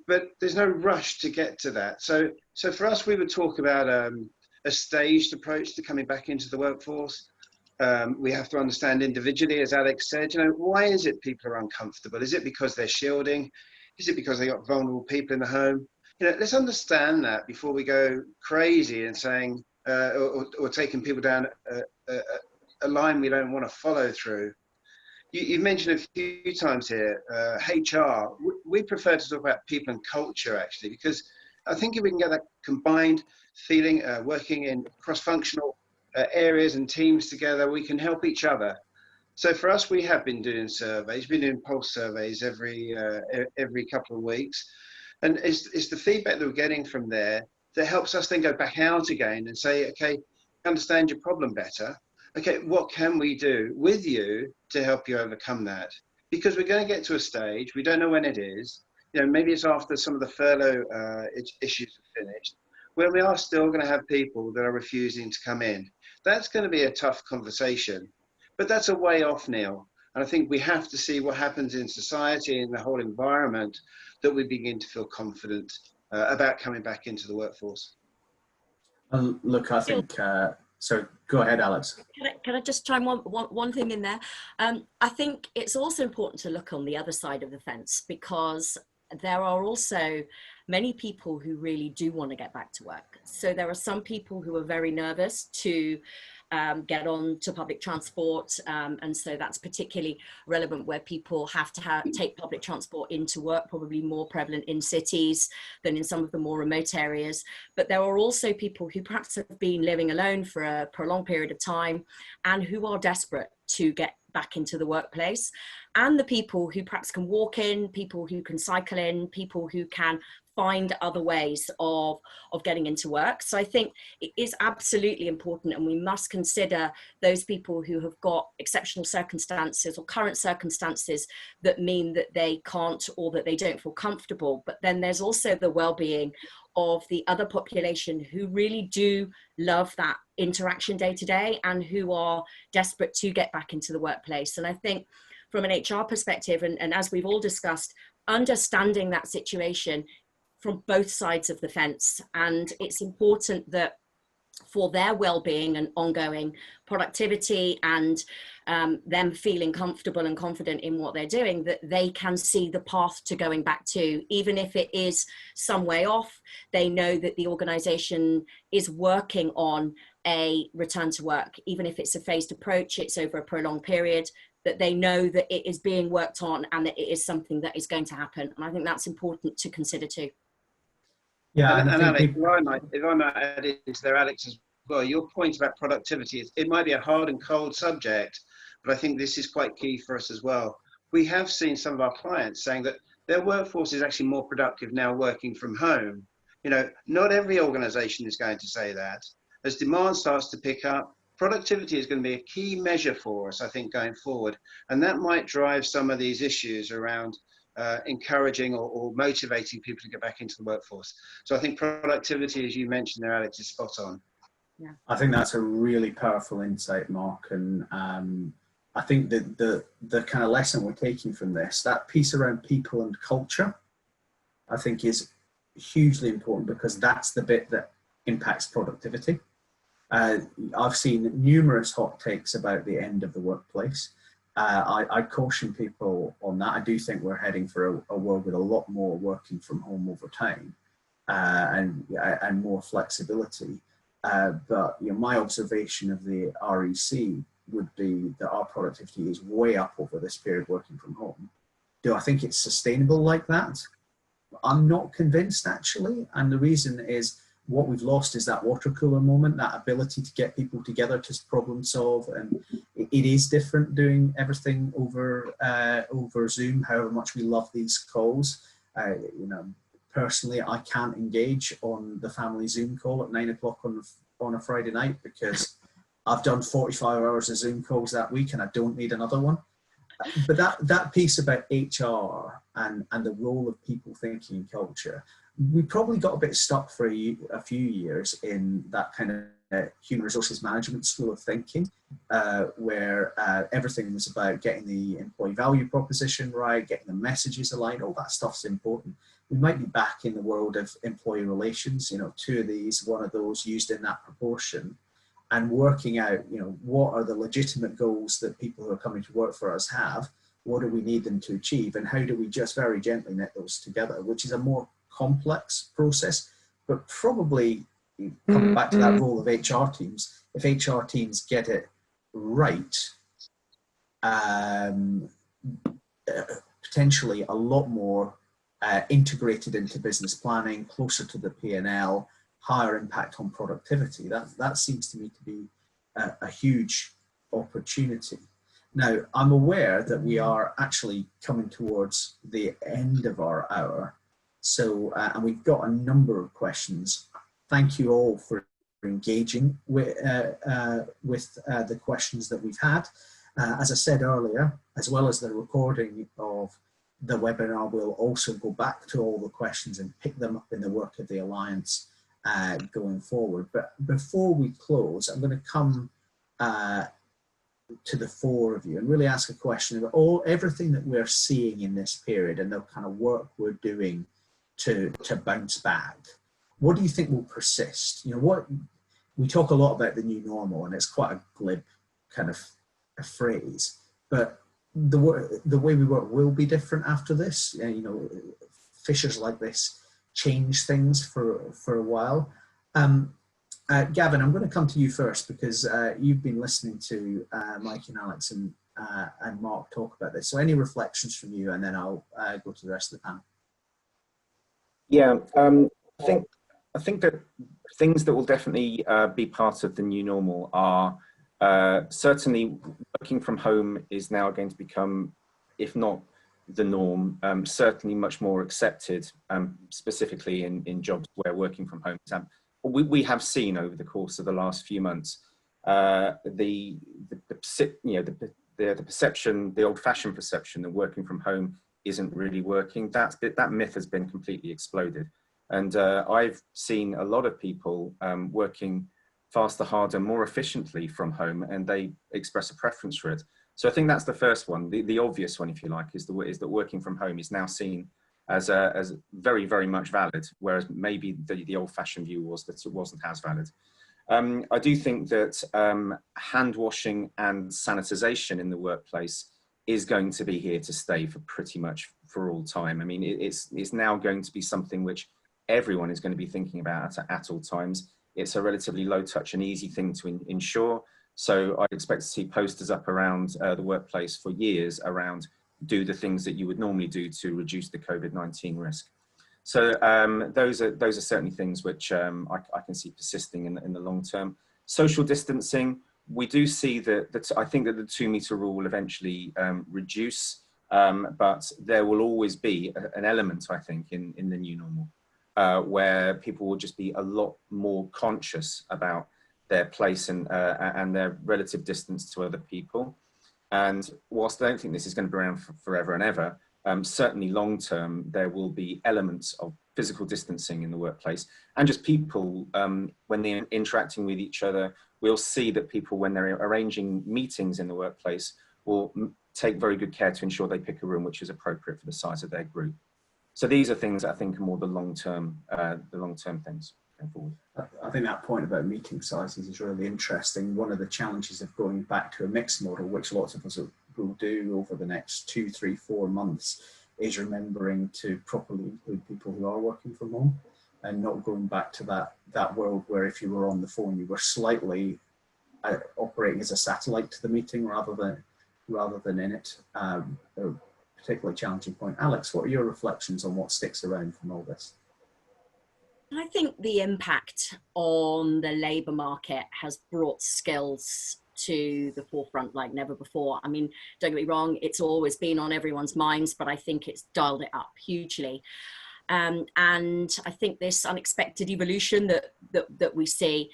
But there's no rush to get to that. So for us, we would talk about a staged approach to coming back into the workforce. We have to understand individually, as Alex said, you know, why is it people are uncomfortable? Is it because they're shielding? Is it because they got vulnerable people in the home? You know, let's understand that before we go crazy and saying, or taking people down a line we don't want to follow through. You mentioned a few times here, HR. We prefer to talk about people and culture, actually, because I think if we can get that combined feeling, working in cross-functional areas and teams together, we can help each other. So for us, we have been doing surveys, been doing pulse surveys every couple of weeks. And it's the feedback that we're getting from there that helps us then go back out again and say, okay, understand your problem better. Okay, what can we do with you to help you overcome that? Because we're going to get to a stage, we don't know when it is, you know, maybe it's after some of the furlough issues are finished, where we are still going to have people that are refusing to come in. That's going to be a tough conversation, but that's a way off, Neil. And I think we have to see what happens in society and the whole environment that we begin to feel confident about coming back into the workforce. Look, I think, so go ahead, Alex. Can I just chime one thing in there? I think it's also important to look on the other side of the fence, because there are also many people who really do want to get back to work. So there are some people who are very nervous to get on to public transport. And so that's particularly relevant where people have to take public transport into work, probably more prevalent in cities than in some of the more remote areas. But there are also people who perhaps have been living alone for a prolonged period of time and who are desperate to get back into the workplace, and the people who perhaps can walk in, people who can cycle in, people who can find other ways of getting into work. So I think it is absolutely important, and we must consider those people who have got exceptional circumstances or current circumstances that mean that they can't or that they don't feel comfortable. But then there's also the well-being of the other population who really do love that interaction day to day and who are desperate to get back into the workplace. And I think from an HR perspective, and as we've all discussed, understanding that situation from both sides of the fence. And it's important that for their well-being and ongoing productivity and them feeling comfortable and confident in what they're doing, that they can see the path to going back to, even if it is some way off. They know that the organization is working on a return to work, even if it's a phased approach, it's over a prolonged period, that they know that it is being worked on and that it is something that is going to happen. And I think that's important to consider too. Yeah, and Alex, if I might add into there, Alex, as well, your point about productivity, it might be a hard and cold subject, but I think this is quite key for us as well. We have seen some of our clients saying that their workforce is actually more productive now working from home. You know, not every organization is going to say that. As demand starts to pick up, productivity is going to be a key measure for us, I think, going forward. And that might drive some of these issues around encouraging or motivating people to get back into the workforce. So I think productivity, as you mentioned there, Alex, is spot on. Yeah, I think that's a really powerful insight, Mark. And I think that the kind of lesson we're taking from this, that piece around people and culture, I think is hugely important, because that's the bit that impacts productivity. I've seen numerous hot takes about the end of the workplace. I caution people on that. I do think we're heading for a world with a lot more working from home over time and more flexibility. But you know, my observation of the REC would be that our productivity is way up over this period working from home. Do I think it's sustainable like that? I'm not convinced, actually. And the reason is, what we've lost is that water cooler moment, that ability to get people together to problem solve. And it is different doing everything over Zoom, however much we love these calls. You know, personally, I can't engage on the family Zoom call at 9 o'clock on a Friday night, because I've done 45 hours of Zoom calls that week and I don't need another one. But that piece about HR and the role of people thinking and culture, we probably got a bit stuck for a few years in that kind of human resources management school of thinking, where everything was about getting the employee value proposition right, getting the messages aligned. All that stuff's important. We might be back in the world of employee relations, you know, two of these, one of those used in that proportion, and working out, you know, what are the legitimate goals that people who are coming to work for us have, what do we need them to achieve, and how do we just very gently knit those together, which is a more complex process. But probably, coming back to that role of HR teams, if HR teams get it right, potentially a lot more integrated into business planning, closer to the P&L, higher impact on productivity. That seems to me to be a huge opportunity. Now, I'm aware that we are actually coming towards the end of our hour. So, and we've got a number of questions. Thank you all for engaging with the questions that we've had. As I said earlier, as well as the recording of the webinar, we'll also go back to all the questions and pick them up in the work of the Alliance going forward. But before we close, I'm going to come to the four of you and really ask a question about everything that we're seeing in this period and the kind of work we're doing to bounce back. What do you think will persist? You know, what we talk a lot about the new normal, and it's quite a glib kind of a phrase, but the way we work will be different after this. You know, fissures like this change things for a while. Gavin, I'm going to come to you first because you've been listening to Mike and Alex and Mark talk about this. So any reflections from you, and then I'll go to the rest of the panel. Yeah, I think that things that will definitely be part of the new normal are certainly working from home is now going to become, if not the norm, certainly much more accepted, specifically in jobs where working from home is. We have seen over the course of the last few months the perception, the old-fashioned perception that working from home isn't really working. That myth has been completely exploded, and I've seen a lot of people working faster, harder, more efficiently from home, and they express a preference for it. So I think that's the first one. The obvious one, if you like, is that working from home is now seen as very, very much valid, whereas maybe the old-fashioned view was that it wasn't as valid. I do think that hand washing and sanitization in the workplace is going to be here to stay for pretty much for all time. I mean, it's now going to be something which everyone is going to be thinking about at all times. It's a relatively low touch and easy thing to ensure. So I'd expect to see posters up around the workplace for years around do the things that you would normally do to reduce the COVID-19 risk. So those are certainly things which I can see persisting in the long term. Social distancing, we do see that I think that the 2 meter rule will eventually reduce, but there will always be an element, I think, in the new normal where people will just be a lot more conscious about their place and their relative distance to other people. And whilst I don't think this is going to be around forever and ever, certainly long term, there will be elements of physical distancing in the workplace, and just people, when they're interacting with each other, we'll see that people, when they're arranging meetings in the workplace, will take very good care to ensure they pick a room which is appropriate for the size of their group. So these are things that I think are more the long-term things going forward. I think that point about meeting sizes is really interesting. One of the challenges of going back to a mixed model, which lots of us will do over the next 2, 3, 4 months, is remembering to properly include people who are working from home and not going back to that world where if you were on the phone, you were slightly operating as a satellite to the meeting rather than in it. A particularly challenging point. Alex, what are your reflections on what sticks around from all this? I think the impact on the labour market has brought skills to the forefront like never before. I mean, don't get me wrong, it's always been on everyone's minds, but I think it's dialed it up hugely. And I think this unexpected evolution that we see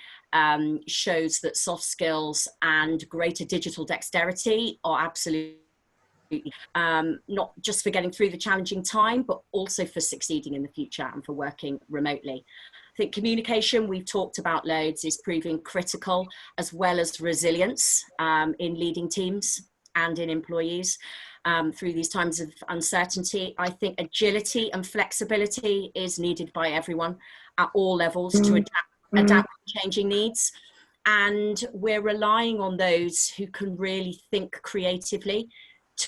shows that soft skills and greater digital dexterity are absolutely not just for getting through the challenging time, but also for succeeding in the future and for working remotely. I think communication, we've talked about loads, is proving critical, as well as resilience in leading teams and in employees through these times of uncertainty. I think agility and flexibility is needed by everyone at all levels to adapt to changing needs. And we're relying on those who can really think creatively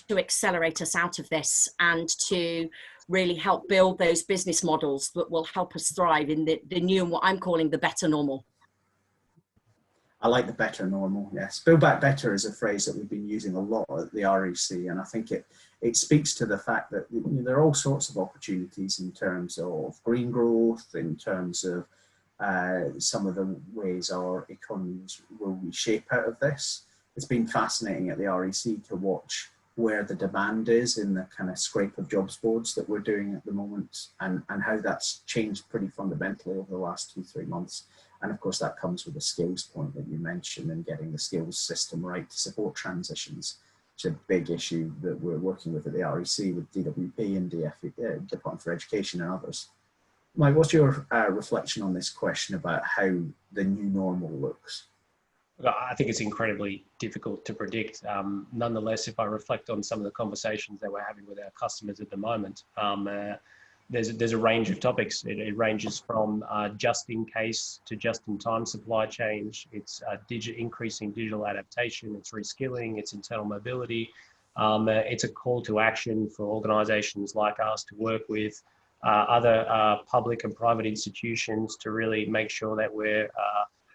to accelerate us out of this and to really help build those business models that will help us thrive in the new and what I'm calling the better normal. I like the better normal, yes. Build Back Better is a phrase that we've been using a lot at the REC, and I think it speaks to the fact that there are all sorts of opportunities in terms of green growth, in terms of some of the ways our economies will reshape out of this. It's been fascinating at the REC to watch where the demand is in the kind of scrape of jobs boards that we're doing at the moment, and how that's changed pretty fundamentally over the last 2-3 months. And of course that comes with the skills point that you mentioned and getting the skills system right to support transitions. It's a big issue that we're working with at the REC with DWP and Department for Education and others. Mike, what's your reflection on this question about how the new normal looks? I think it's incredibly difficult to predict. Nonetheless, if I reflect on some of the conversations that we're having with our customers at the moment, there's a range of topics. It ranges from just in case to just in time supply chain. It's increasing digital adaptation, it's reskilling, it's internal mobility. It's a call to action for organizations like us to work with other public and private institutions to really make sure that we're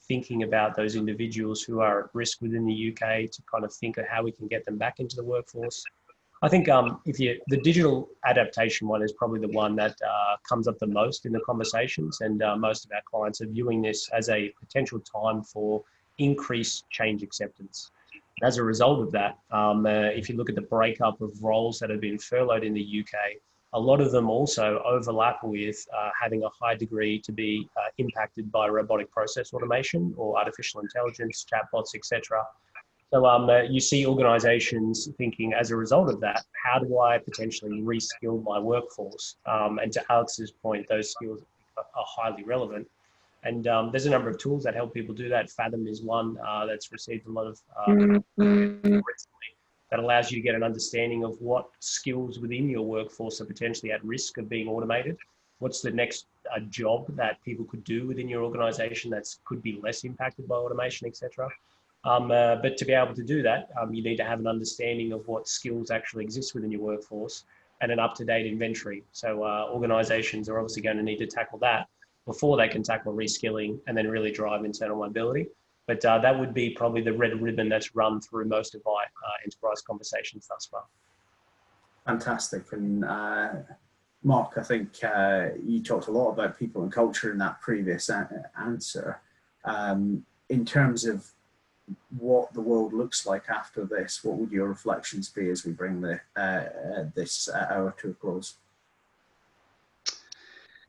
thinking about those individuals who are at risk within the UK to kind of think of how we can get them back into the workforce. I think the digital adaptation one is probably the one that comes up the most in the conversations, and most of our clients are viewing this as a potential time for increased change acceptance. As a result of that, if you look at the breakup of roles that have been furloughed in the UK, a lot of them also overlap with having a high degree to be impacted by robotic process automation or artificial intelligence, chatbots, etc. So you see organisations thinking, as a result of that, how do I potentially reskill my workforce? And to Alex's point, those skills are highly relevant. And there's a number of tools that help people do that. Fathom is one that's received a lot of recently, that allows you to get an understanding of what skills within your workforce are potentially at risk of being automated. What's the next job that people could do within your organisation that could be less impacted by automation, etc. But to be able to do that, you need to have an understanding of what skills actually exist within your workforce and an up-to-date inventory. So organisations are obviously going to need to tackle that before they can tackle reskilling and then really drive internal mobility. But that would be probably the red ribbon that's run through most of my enterprise conversations thus far. Fantastic. And Mark, I think you talked a lot about people and culture in that previous answer. In terms of what the world looks like after this, what would your reflections be as we bring this hour to a close?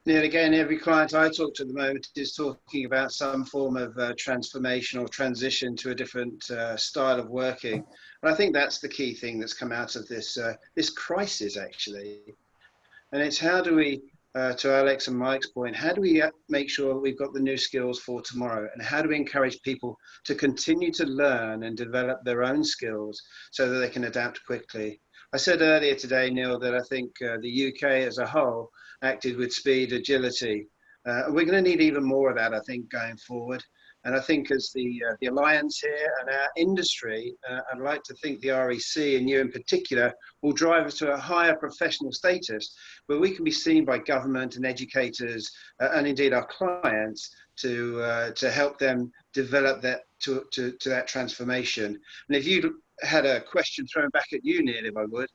Neil, again, every client I talk to at the moment is talking about some form of transformation or transition to a different style of working. And I think that's the key thing that's come out of this crisis, actually. And it's how do we, to Alex and Mike's point, how do we make sure we've got the new skills for tomorrow? And how do we encourage people to continue to learn and develop their own skills so that they can adapt quickly? I said earlier today, Neil, that I think the UK as a whole acted with speed, agility. We're going to need even more of that, I think, going forward. And I think as the Alliance here and our industry, I'd like to think the REC and you in particular will drive us to a higher professional status where we can be seen by government and educators and indeed our clients to help them develop that to that transformation. And if you had a question thrown back at you, Neil, if I would,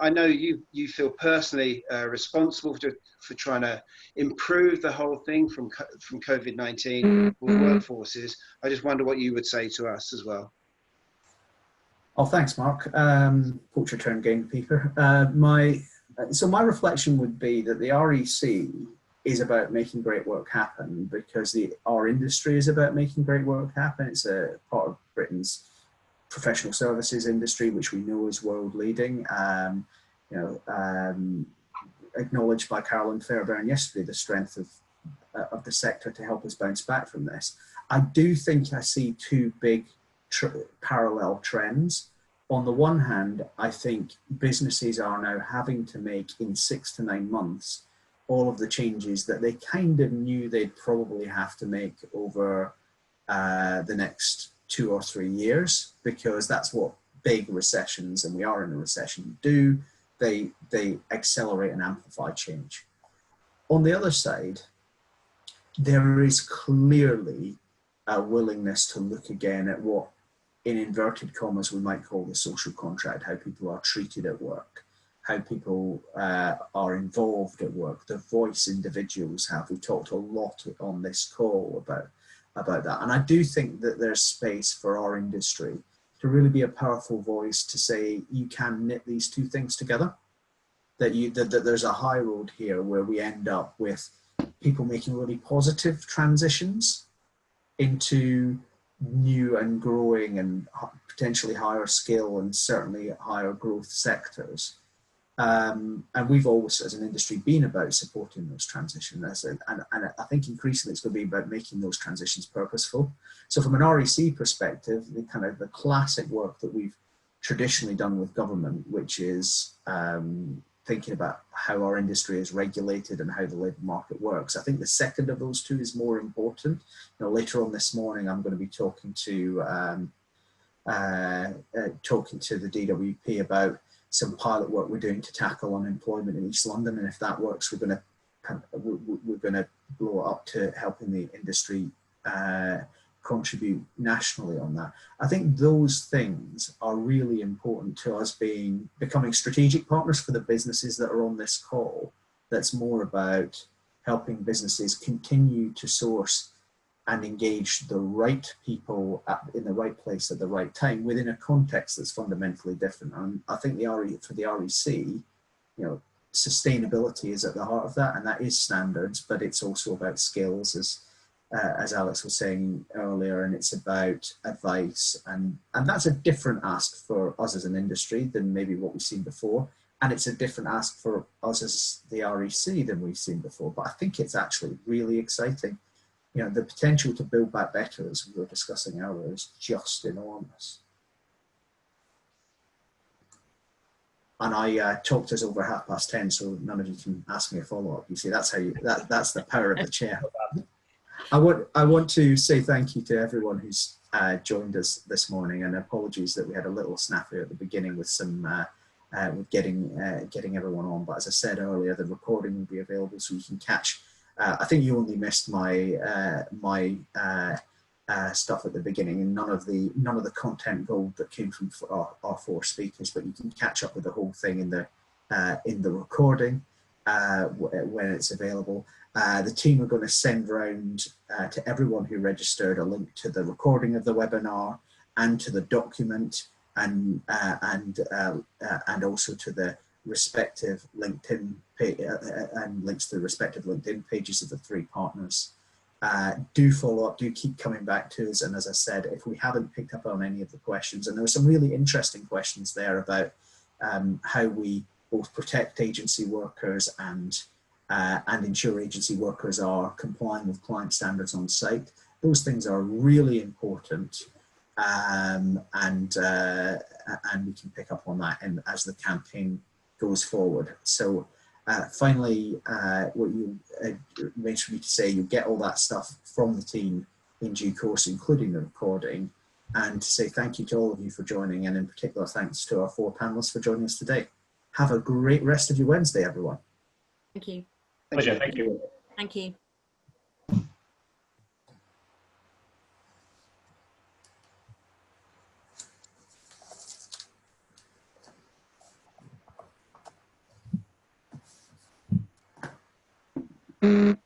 I know you feel personally responsible for trying to improve the whole thing from COVID-19 for workforces. I just wonder what you would say to us as well. Oh, thanks, Mark. Poacher turned gamekeeper. My reflection would be that the REC is about making great work happen because our industry is about making great work happen. It's a part of Britain's professional services industry, which we know is world leading. Acknowledged by Carolyn Fairbairn yesterday, the strength of the sector to help us bounce back from this. I do think I see two big parallel trends. On the one hand, I think businesses are now having to make in 6 to 9 months all of the changes that they kind of knew they'd probably have to make over the next 2 or 3 years, because that's what big recessions, and we are in a recession, do. They accelerate and amplify change. On the other side, there is clearly a willingness to look again at what, in inverted commas, we might call the social contract, how people are treated at work, how people are involved at work, the voice individuals have. We talked a lot on this call about that. And I do think that there's space for our industry to really be a powerful voice to say you can knit these two things together, that there's a high road here where we end up with people making really positive transitions into new and growing and potentially higher skill and certainly higher growth sectors. And we've always, as an industry, been about supporting those transitions. And I think increasingly it's going to be about making those transitions purposeful. So from an REC perspective, the classic work that we've traditionally done with government, which is thinking about how our industry is regulated and how the labour market works. I think the second of those two is more important. Later on this morning, I'm going to be talking to the DWP about some pilot work we're doing to tackle unemployment in East London, and if that works, we're going to blow it up to helping the industry contribute nationally on that. I think those things are really important to us becoming strategic partners for the businesses that are on this call. That's more about helping businesses continue to source and engage the right people in the right place at the right time within a context that's fundamentally different. And I think for the REC, sustainability is at the heart of that, and that is standards, but it's also about skills, as Alex was saying earlier, and it's about advice, and that's a different ask for us as an industry than maybe what we've seen before, and it's a different ask for us as the REC than we've seen before. But I think it's actually really exciting. The potential to build back better, as we were discussing earlier, is just enormous. And I talked us over 10:30, so none of you can ask me a follow-up. You see, that's the power of the chair. I want to say thank you to everyone who's joined us this morning, and apologies that we had a little snafu at the beginning with some with getting everyone on. But as I said earlier, the recording will be available, so you can catch. I think you only missed my stuff at the beginning, and none of the content gold that came from our four speakers. But you can catch up with the whole thing in the recording when it's available. The team are going to send round to everyone who registered a link to the recording of the webinar and to the document, and also to the respective LinkedIn page, and links to the respective LinkedIn pages of the three partners. Do follow up, do keep coming back to us, and as I said, if we haven't picked up on any of the questions, and there were some really interesting questions there about how we both protect agency workers and ensure agency workers are complying with client standards on site. Those things are really important, and we can pick up on that as the campaign goes forward. So finally, what you arranged for me to say, you'll get all that stuff from the team in due course, including the recording, and to say thank you to all of you for joining, and in particular thanks to our four panelists for joining us today. Have a great rest of your Wednesday, everyone. Thank you. Pleasure. Thank you. Thank you. Mm.